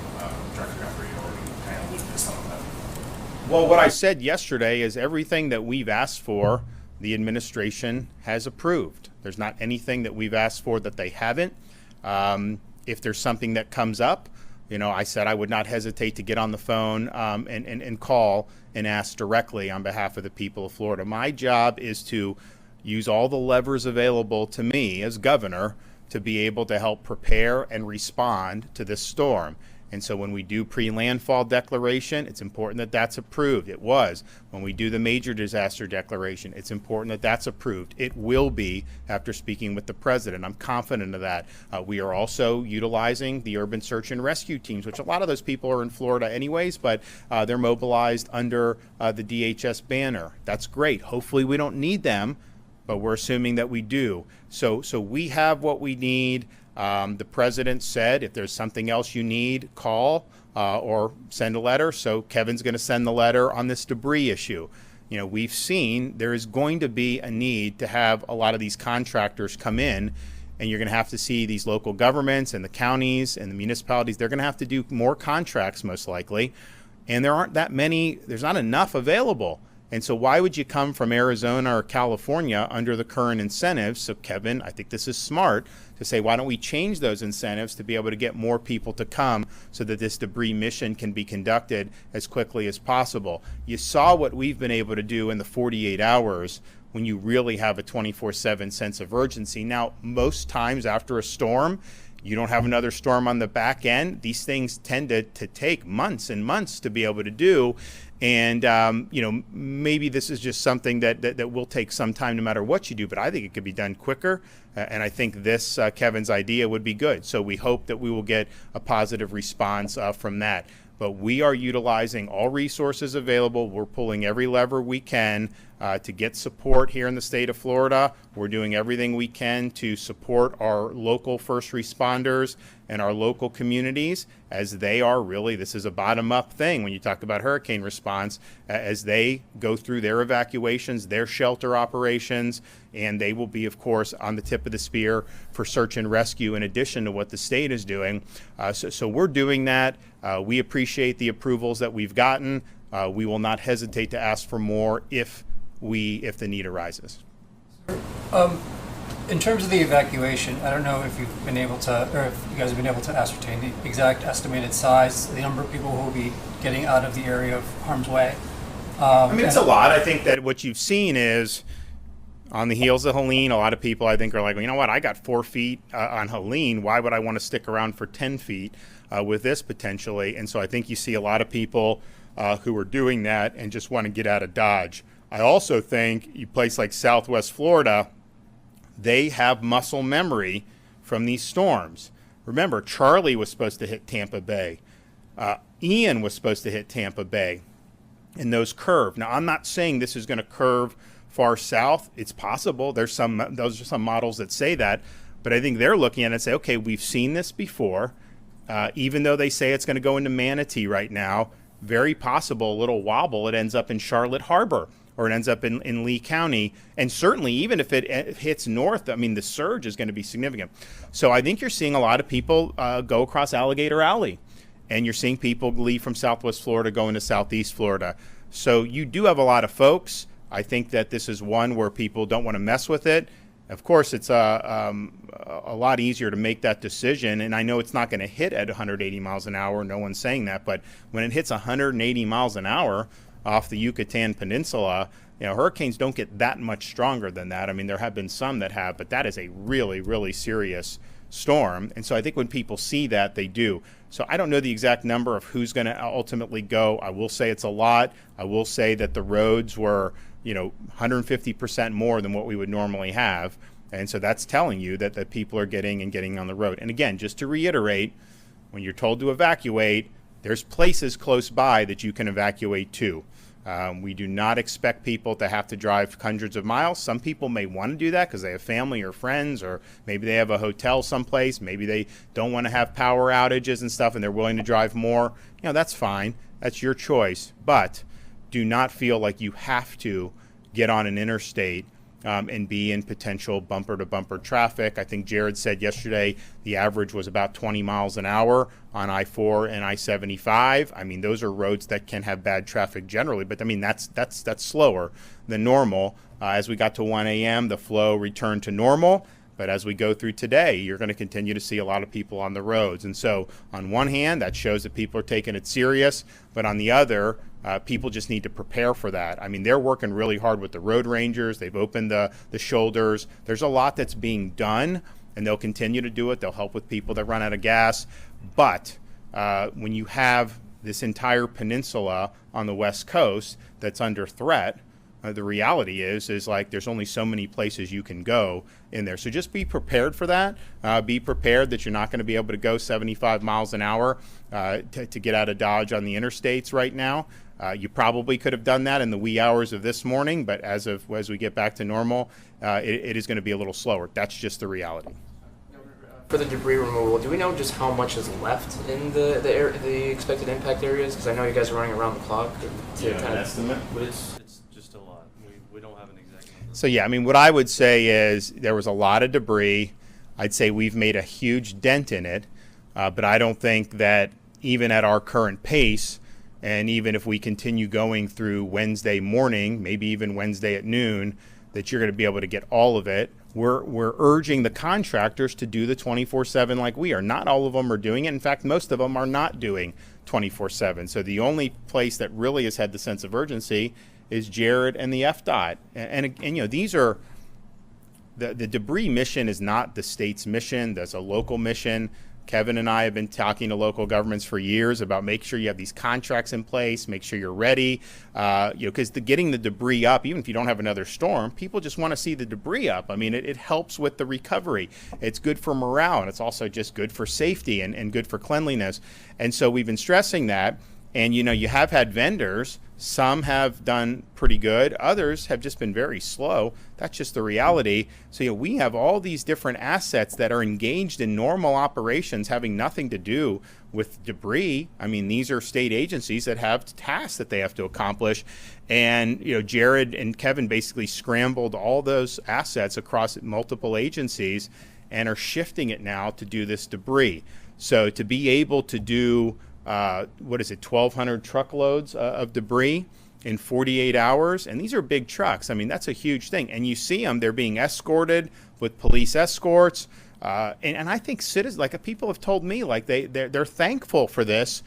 Director Guthrie already kind of alluded to some of that. Well, what I said yesterday is everything that we've asked for, the administration has approved. There's not anything that we've asked for that they haven't. If there's something that comes up, I said I would not hesitate to get on the phone and call and ask directly on behalf of the people of Florida. My job is to use all the levers available to me as governor to be able to help prepare and respond to this storm. And so when we do pre-landfall declaration, it's important that that's approved. It was. When we do the major disaster declaration, it's important that that's approved. It will be after speaking with the president. I'm confident of that. We are also utilizing the urban search and rescue teams, which a lot of those people are in Florida anyways, but they're mobilized under the DHS banner. That's great. Hopefully we don't need them, but we're assuming that we do. So we have what we need. The president said if there's something else you need, call or send a letter. So Kevin's going to send the letter on this debris issue. We've seen there is going to be a need to have a lot of these contractors come in, and you're going to have to see these local governments and the counties and the municipalities. They're going to have to do more contracts most likely, and there aren't that many. There's not enough available. And so why would you come from Arizona or California under the current incentives? So Kevin, I think this is smart to say, why don't we change those incentives to be able to get more people to come so that this debris mission can be conducted as quickly as possible. You saw what we've been able to do in the 48 hours when you really have a 24/7 sense of urgency. Now, most times after a storm, you don't have another storm on the back end. These things tend to take months and months to be able to do. And, maybe this is just something that will take some time no matter what you do, but I think it could be done quicker. And I think this, Kevin's idea would be good. So we hope that we will get a positive response from that. But we are utilizing all resources available. We're pulling every lever we can to get support here in the state of Florida. We're doing everything we can to support our local first responders and our local communities as they are really, this is a bottom-up thing when you talk about hurricane response, as they go through their evacuations, their shelter operations, and they will be, of course, on the tip of the spear for search and rescue in addition to what the state is doing. So we're doing that. We appreciate the approvals that we've gotten. We will not hesitate to ask for more if the need arises. In terms of the evacuation, I don't know if you've been able to, or if you guys have been able to ascertain the exact estimated size, the number of people who will be getting out of the area of harm's way. It's a lot. I think that what you've seen is on the heels of Helene, a lot of people I think are like, well, you know what, I got 4 feet on Helene. Why would I want to stick around for 10 feet with this potentially? And so I think you see a lot of people who are doing that and just want to get out of Dodge. I also think a place like Southwest Florida, they have muscle memory from these storms. Remember, Charlie was supposed to hit Tampa Bay. Ian was supposed to hit Tampa Bay. And those curve. Now, I'm not saying this is going to curve far south. It's possible. Those are some models that say that. But I think they're looking at it and say, okay, we've seen this before. Even though they say it's going to go into Manatee right now, very possible, a little wobble, it ends up in Charlotte Harbor. Or it ends up in Lee County. And certainly, even if it hits north, the surge is going to be significant. So I think you're seeing a lot of people go across Alligator Alley. And you're seeing people leave from Southwest Florida going to Southeast Florida. So you do have a lot of folks. I think that this is one where people don't want to mess with it. Of course, it's a lot easier to make that decision. And I know it's not going to hit at 180 miles an hour. No one's saying that. But when it hits 180 miles an hour, off the Yucatan Peninsula, hurricanes don't get that much stronger than that. There have been some that have, but that is a really, really serious storm. And so I think when people see that, they do. So I don't know the exact number of who's going to ultimately go. I will say it's a lot. I will say that the roads were, 150% more than what we would normally have. And so that's telling you that people are getting on the road. And again, just to reiterate, when you're told to evacuate, there's places close by that you can evacuate to. We do not expect people to have to drive hundreds of miles. Some people may want to do that because they have family or friends, or maybe they have a hotel someplace. Maybe they don't want to have power outages and stuff and they're willing to drive more. That's fine. That's your choice. But do not feel like you have to get on an interstate and be in potential bumper-to-bumper traffic. I think Jared said yesterday the average was about 20 miles an hour on I-4 and I-75. Those are roads that can have bad traffic generally, but that's slower than normal. As we got to 1 a.m., the flow returned to normal. But as we go through today, you're going to continue to see a lot of people on the roads. And so on one hand, that shows that people are taking it serious. But on the other, people just need to prepare for that. I mean, they're working really hard with the road rangers. They've opened the shoulders. There's a lot that's being done, and they'll continue to do it. They'll help with people that run out of gas. But when you have this entire peninsula on the West Coast that's under threat, the reality is like there's only so many places you can go in there. So just be prepared for that. Be prepared that you're not going to be able to go 75 miles an hour to get out of Dodge on the interstates right now. You probably could have done that in the wee hours of this morning, but as we get back to normal, it is going to be a little slower. That's just the reality. For the debris removal, do we know just how much is left in the expected impact areas? Because I know you guys are running around the clock. Estimate? It's just a lot. We don't have an exact number. So yeah, I mean, what I would say is there was a lot of debris. I'd say we've made a huge dent in it, but I don't think that even at our current pace, and even if we continue going through Wednesday morning, maybe even Wednesday at noon, that you're going to be able to get all of it. We're urging the contractors to do the 24/7 like we are. Not all of them are doing it. In fact, most of them are not doing 24/7. So the only place that really has had the sense of urgency is Jared and the FDOT. And you know, these are the debris mission is not the state's mission. That's a local mission. Kevin and I have been talking to local governments for years about make sure you have these contracts in place, make sure you're ready, because getting the debris up, even if you don't have another storm, people just want to see the debris up. I mean, it helps with the recovery. It's good for morale, and it's also just good for safety and good for cleanliness. And so we've been stressing that. And, you know, you have had vendors. Some have done pretty good. Others have just been very slow. That's just the reality. So, you know, we have all these different assets that are engaged in normal operations having nothing to do with debris. I mean, these are state agencies that have tasks that they have to accomplish. And, you know, Jared and Kevin basically scrambled all those assets across multiple agencies and are shifting it now to do this debris. So to be able to do 1,200 truckloads of debris in 48 hours. And these are big trucks. I mean, that's a huge thing. And you see them, they're being escorted with police escorts. And I think citizens, like people have told me, like they're thankful for this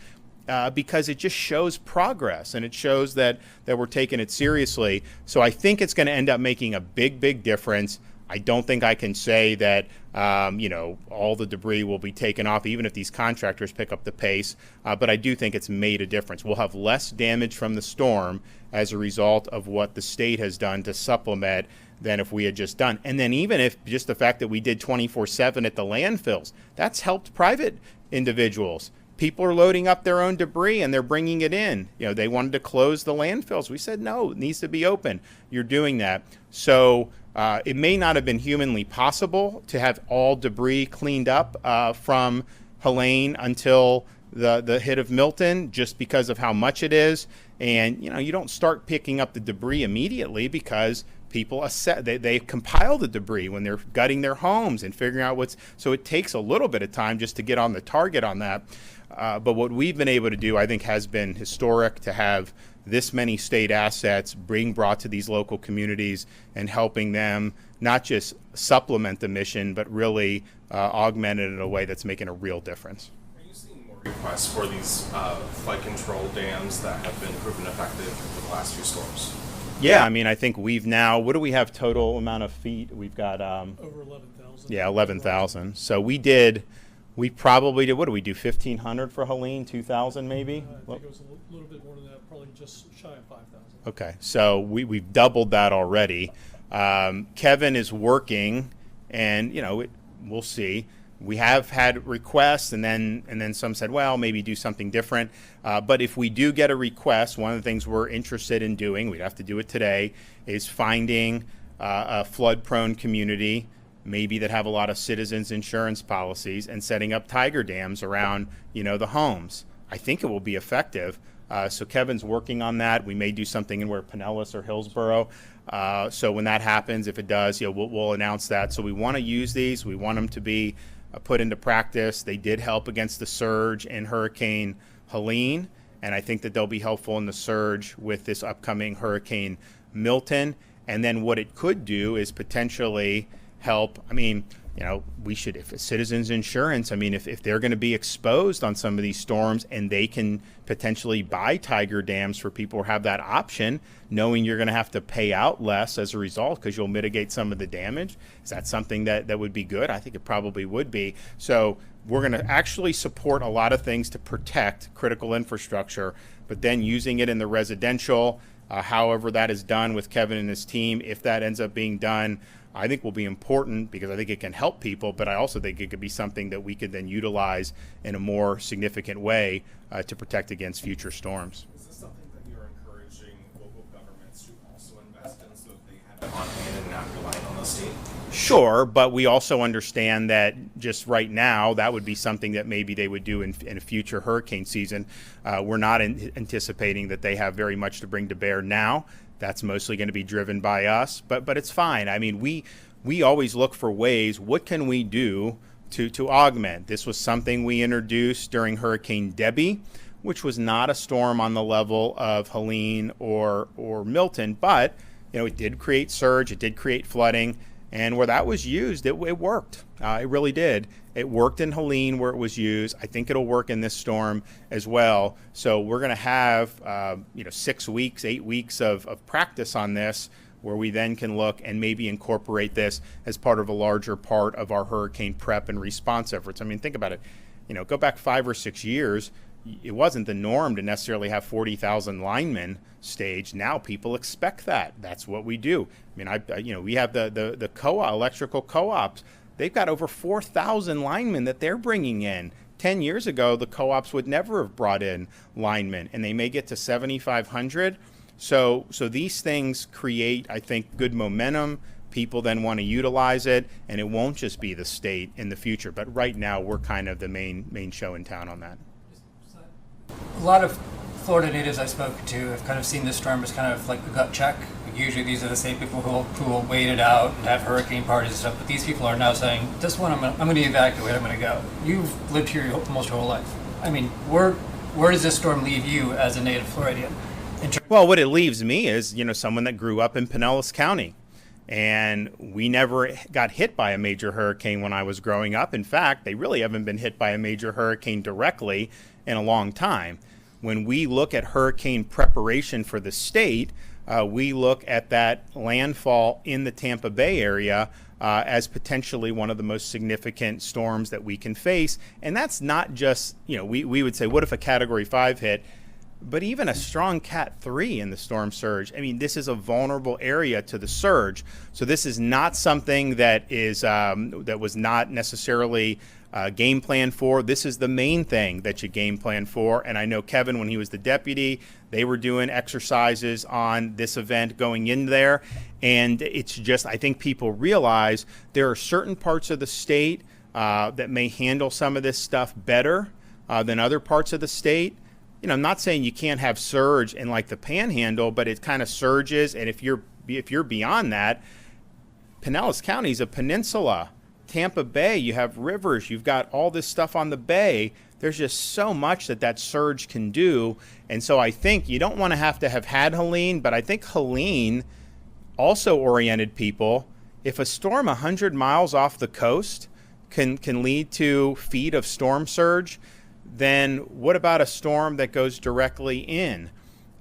because it just shows progress and it shows that we're taking it seriously. So I think it's going to end up making a big difference. I don't think I can say that, all the debris will be taken off, even if these contractors pick up the pace. But I do think it's made a difference. We'll have less damage from the storm as a result of what the state has done to supplement than if we had just done. And then even if just the fact that we did 24/7 at the landfills, that's helped private individuals. People are loading up their own debris and they're bringing it in. You know, they wanted to close the landfills. We said, no, it needs to be open. You're doing that. So it may not have been humanly possible to have all debris cleaned up from Helene until the hit of Milton, just because of how much it is. And, you know, you don't start picking up the debris immediately because people they compile the debris when they're gutting their homes and figuring out so it takes a little bit of time just to get on the target on that. But what we've been able to do, I think, has been historic to have this many state assets being brought to these local communities and helping them not just supplement the mission, but really augment it in a way that's making a real difference. Are you seeing more requests for these flood control dams that have been proven effective in the last few storms? Yeah, I mean, I think we've now, what do we have total amount of feet? We've got Over 11,000. Yeah, 11,000. So we probably did, what do we do, 1,500 for Helene, 2,000 maybe? I think it was a little bit more than that, probably just shy of 5,000. Okay, so we've doubled that already. Kevin is working, and, you know, we'll see. We have had requests, and then some said, well, maybe do something different. But if we do get a request, one of the things we're interested in doing, we'd have to do it today, is finding a flood-prone community, maybe that have a lot of citizens insurance policies, and setting up tiger dams around, you know, the homes. I think it will be effective. So Kevin's working on that. We may do something in where Pinellas or Hillsborough. So when that happens, if it does, you know, we'll announce that. So we want to use these. We want them to be put into practice. They did help against the surge in Hurricane Helene, and I think that they'll be helpful in the surge with this upcoming Hurricane Milton. And then what it could do is potentially help. I mean, we should, if citizens insurance, I mean, if they're going to be exposed on some of these storms and they can potentially buy tiger dams for people who have that option, knowing you're going to have to pay out less as a result because you'll mitigate some of the damage, is that something that would be good? I think it probably would be. So we're going to actually support a lot of things to protect critical infrastructure, but then using it in the residential, however that is done with Kevin and his team, if that ends up being done, I think will be important because I think it can help people, but I also think it could be something that we could then utilize in a more significant way to protect against future storms. Is this something that you're encouraging local governments to also invest in so that they have it on hand and not relying on the state? Sure, but we also understand that just right now, that would be something that maybe they would do in a future hurricane season. We're not anticipating that they have very much to bring to bear now. That's mostly going to be driven by us, but it's fine. I mean, we always look for ways, what can we do to augment? This was something we introduced during Hurricane Debbie, which was not a storm on the level of Helene or Milton, but it did create surge, it did create flooding, and where that was used, it worked. It really did. It worked in Helene where it was used. I think it'll work in this storm as well. So we're going to have 6 weeks, 8 weeks of practice on this, where we then can look and maybe incorporate this as part of a larger part of our hurricane prep and response efforts. I mean, think about it. Go back 5 or 6 years. It wasn't the norm to necessarily have 40,000 linemen staged. Now people expect that. That's what we do. I mean, we have the electrical co-ops. They've got over 4,000 linemen that they're bringing in. 10 years ago, the co-ops would never have brought in linemen, and they may get to 7,500. So these things create, I think, good momentum. People then want to utilize it, and it won't just be the state in the future. But right now, we're kind of the main show in town on that. A lot of Florida natives I've spoken to have kind of seen this storm as kind of like a gut check. Usually these are the same people who will wait it out and have hurricane parties and stuff, but these people are now saying, this one I'm going to evacuate, I'm going to go. You've lived here almost your whole life. I mean, where does this storm leave you as a native Floridian? Well, what it leaves me is, someone that grew up in Pinellas County. And we never got hit by a major hurricane when I was growing up. In fact, they really haven't been hit by a major hurricane directly in a long time. When we look at hurricane preparation for the state, we look at that landfall in the Tampa Bay area as potentially one of the most significant storms that we can face. And that's not just, we would say, what if a Category 5 hit? But even a strong Cat 3 in the storm surge, I mean, this is a vulnerable area to the surge. So this is not something that is that was not necessarily game plan for. This is the main thing that you game plan for. And I know Kevin, when he was the deputy, they were doing exercises on this event going in there. And it's just, I think people realize there are certain parts of the state that may handle some of this stuff better than other parts of the state. I'm not saying you can't have surge in like the Panhandle, but it kind of surges. And if you're beyond that, Pinellas County is a peninsula. Tampa Bay, you have rivers, you've got all this stuff on the bay. There's just so much that surge can do. And so I think you don't want to have had Helene, but I think Helene also oriented people. If a storm 100 miles off the coast can lead to feet of storm surge, then what about a storm that goes directly in?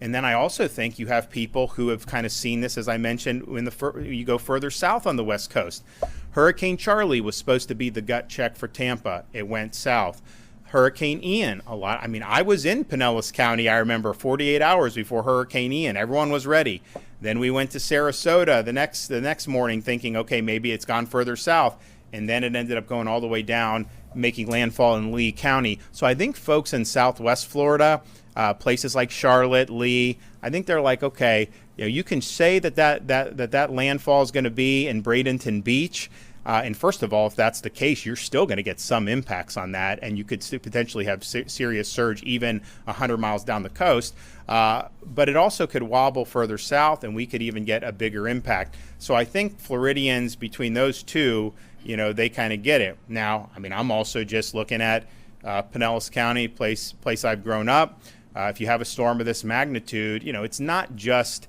And then I also think you have people who have kind of seen this, as I mentioned, when you go further south on the West Coast. Hurricane Charlie was supposed to be the gut check for Tampa. It went south. Hurricane Ian, I was in Pinellas County, I remember, 48 hours before Hurricane Ian. Everyone was ready. Then we went to Sarasota the next morning thinking, okay, maybe it's gone further south. And then it ended up going all the way down, making landfall in Lee County. So I think folks in Southwest Florida, places like Charlotte, Lee, I think they're like, okay, you can say that landfall is going to be in Bradenton Beach. And first of all, if that's the case, you're still going to get some impacts on that, and you could potentially have serious surge even 100 miles down the coast. But it also could wobble further south, and we could even get a bigger impact. So I think Floridians, between those two, they kind of get it. Now, I'm also just looking at Pinellas County, place I've grown up. If you have a storm of this magnitude, it's not just,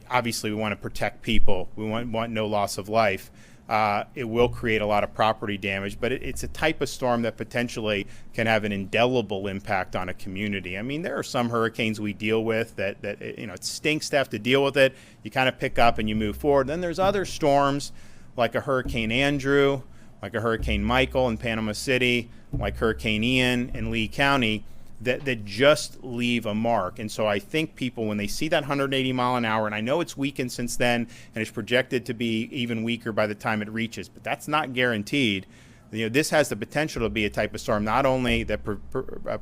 obviously we want to protect people. We want no loss of life. it will create a lot of property damage, but it's a type of storm that potentially can have an indelible impact on a community. I mean, there are some hurricanes we deal with that it stinks to have to deal with it. You kind of pick up and you move forward. Then there's other storms like a Hurricane Andrew, like a Hurricane Michael in Panama City, like Hurricane Ian in Lee County, that just leave a mark. And so I think people, when they see that 180 mile an hour, and I know it's weakened since then, and it's projected to be even weaker by the time it reaches, but that's not guaranteed. This has the potential to be a type of storm not only that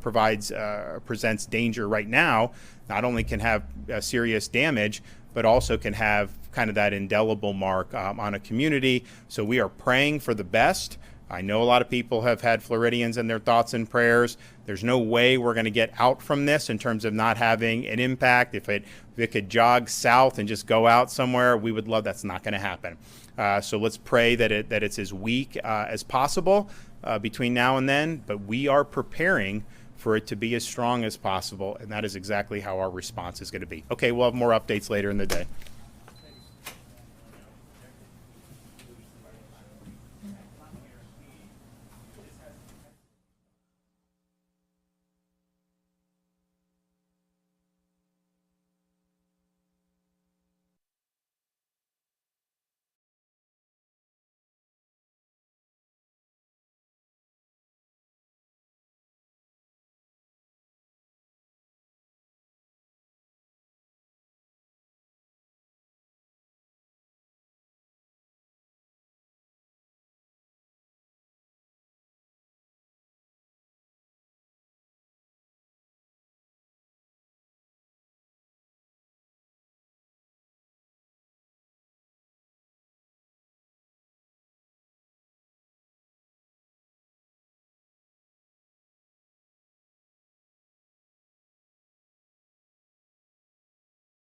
presents danger right now, not only can have serious damage, but also can have kind of that indelible mark on a community. So we are praying for the best. I know a lot of people have had Floridians in their thoughts and prayers. There's no way we're going to get out from this in terms of not having an impact. If it could jog south and just go out somewhere, we would love. That's not going to happen. So let's pray that it's as weak as possible between now and then. But we are preparing for it to be as strong as possible, and that is exactly how our response is going to be. Okay, we'll have more updates later in the day.